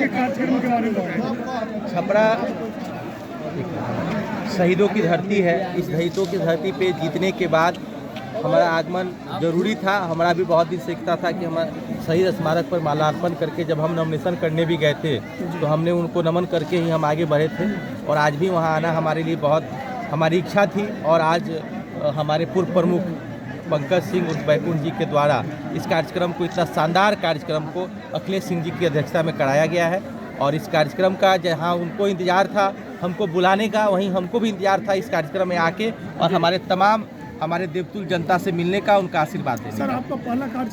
के कार्यक्रम के बारे में? छपरा शहीदों की धरती है। इस शहीदों की धरती पे जीतने के बाद हमारा आगमन जरूरी था। हमारा भी बहुत दिन से इच्छा था कि हम शहीद स्मारक पर माल्यार्पण करके, जब हम नॉमिनेशन करने भी गए थे तो हमने उनको नमन करके ही हम आगे बढ़े थे। और आज भी वहाँ आना हमारे लिए बहुत हमारी इच्छा थी। और आज हमारे पूर्व प्रमुख पंकज सिंह उर्फ बैकुंठ जी के द्वारा इस कार्यक्रम को, इतना शानदार कार्यक्रम को अखिलेश सिंह जी की अध्यक्षता में कराया गया है। और इस कार्यक्रम का जहाँ उनको इंतजार था हमको बुलाने का, वहीं हमको भी इंतजार था इस कार्यक्रम में आके और हमारे देवतुल जनता से मिलने का, उनका आशीर्वाद देने का। सर, आपका पहला कार्य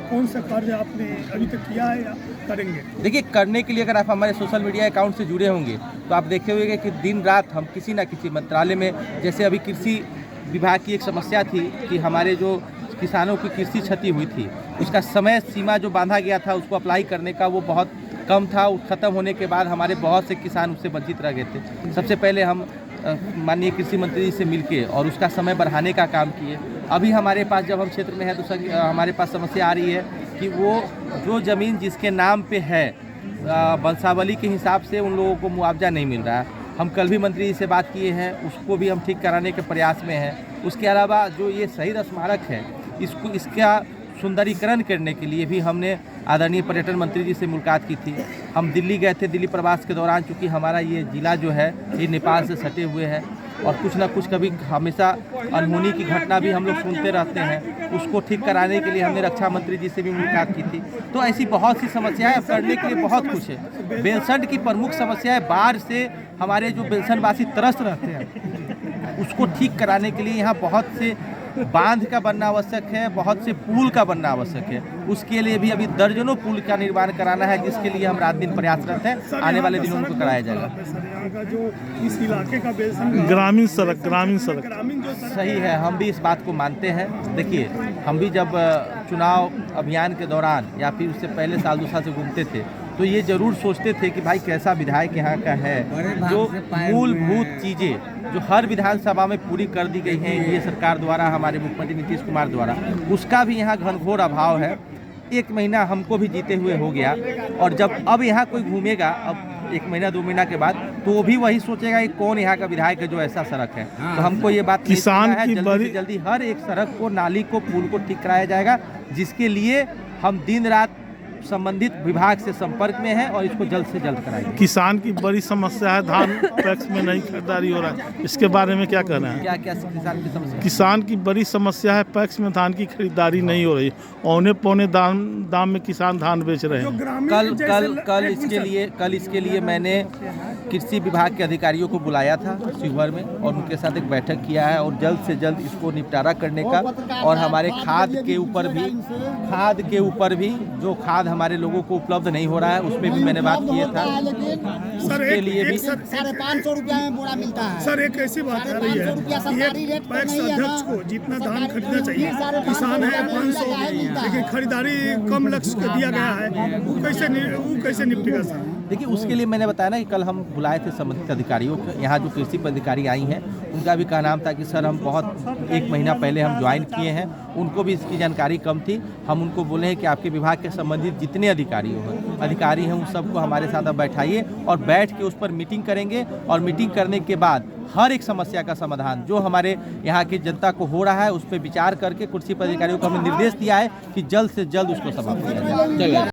कौन सा कार्य आपने अभी तक किया है या करेंगे? देखिए, करने के लिए अगर आप हमारे सोशल मीडिया अकाउंट से जुड़े होंगे तो आप देखे होंगे कि दिन रात हम किसी न किसी मंत्रालय में, जैसे अभी कृषि विभाग की एक समस्या थी कि हमारे जो किसानों की कृषि क्षति हुई थी उसका समय सीमा जो बांधा गया था उसको अप्लाई करने का वो बहुत कम था। ख़त्म होने के बाद हमारे बहुत से किसान उससे वंचित रह गए थे। सबसे पहले हम माननीय कृषि मंत्री जी से मिलके और उसका समय बढ़ाने का काम किए। अभी हमारे पास जब हम क्षेत्र में है तो हमारे पास समस्या आ रही है कि वो जो ज़मीन जिसके नाम पे है वंशावली के हिसाब से उन लोगों को मुआवजा नहीं मिल रहा है। हम कल भी मंत्री जी से बात किए हैं, उसको भी हम ठीक कराने के प्रयास में हैं। उसके अलावा जो ये शहीद स्मारक है इसका सुंदरीकरण करने के लिए भी हमने आदरणीय पर्यटन मंत्री जी से मुलाकात की थी। हम दिल्ली गए थे। दिल्ली प्रवास के दौरान चूँकि हमारा ये ज़िला जो है ये नेपाल से सटे हुए है और कुछ ना कुछ कभी हमेशा अनहोनी की घटना भी हम लोग सुनते रहते हैं। उसको ठीक कराने के लिए हमने रक्षा मंत्री जी से भी मुलाकात की थी। तो ऐसी बहुत सी समस्याएं करने के लिए बहुत कुछ है। बेलसंड की प्रमुख समस्या है बाढ़ से हमारे जो बेलसंडवासी त्रस्त रहते हैं उसको ठीक कराने के लिए यहाँ बहुत से बांध का बनना आवश्यक है, बहुत से पुल का बनना आवश्यक है। उसके लिए भी अभी दर्जनों पुल का निर्माण कराना है, जिसके लिए हम रात दिन प्रयासरत हैं। आने वाले दिनों में उनको कराया जाएगा। जो इस इलाके का ग्रामीण सड़क जो सही है, हम भी इस बात को मानते हैं। देखिए, हम भी जब चुनाव अभियान के दौरान या फिर उससे पहले साल 2 साल से घूमते थे तो ये जरूर सोचते थे कि भाई कैसा विधायक यहाँ का है। जो मूलभूत चीज़ें जो हर विधानसभा में पूरी कर दी गई हैं ये सरकार द्वारा, हमारे मुख्यमंत्री नीतीश कुमार द्वारा, उसका भी यहाँ घनघोर अभाव है। 1 महीना हमको भी जीते हुए हो गया और जब अब यहाँ कोई घूमेगा अब 1 महीना 2 महीना के बाद तो वो भी वही सोचेगा कि कौन यहाँ का विधायक है जो ऐसा सड़क है। तो हमको ये बात किसान की जल्दी से जल्दी हर एक सड़क को, नाली को, पुल को ठीक कराया जाएगा, जिसके लिए हम दिन रात संबंधित विभाग से संपर्क में है और इसको जल्द से जल्द कराएंगे। किसान की बड़ी समस्या है धान पैक्स में नहीं खरीदारी हो रहा है, इसके बारे में क्या कहना है? क्या किसान की समस्या? किसान की बड़ी समस्या है पैक्स में धान की खरीदारी नहीं हो रही। औने पौने दाम में किसान धान बेच रहे हैं। कल इसके लिए मैंने कृषि विभाग के अधिकारियों को बुलाया था शिवहर में और उनके साथ एक बैठक किया है और जल्द से जल्द इसको निपटारा करने का और हमारे खाद के ऊपर भी जो खाद हमारे लोगों को उपलब्ध नहीं हो रहा है उसमें भी मैंने बात किया था। उसके लिए भी 550 रुपया में बोरा मिलता है। सर, एक ऐसी बात आ रही है कि एक पैक्स अध्यक्ष को जितना धान खरीदना चाहिए, किसान है 500, लेकिन खरीदारी कम लक्ष्य दिया गया है, वो कैसे निपटेगा सर? देखिए, उसके लिए मैंने बताया ना कि कल हम बुलाए थे संबंधित अधिकारियों को। यहाँ जो कृषि पदाधिकारी आई हैं उनका भी कहना था कि सर हम बहुत 1 महीना पहले हम ज्वाइन किए हैं, उनको भी इसकी जानकारी कम थी। हम उनको बोले हैं कि आपके विभाग के संबंधित जितने अधिकारी हैं उन सबको हमारे साथ अब बैठाइए और बैठ के उस पर मीटिंग करेंगे और मीटिंग करने के बाद हर एक समस्या का समाधान जो हमारे यहाँ की जनता को हो रहा है उस पर विचार करके कृषि पदाधिकारियों को हमने निर्देश दिया है कि जल्द से जल्द उसको समाप्त किया जाए।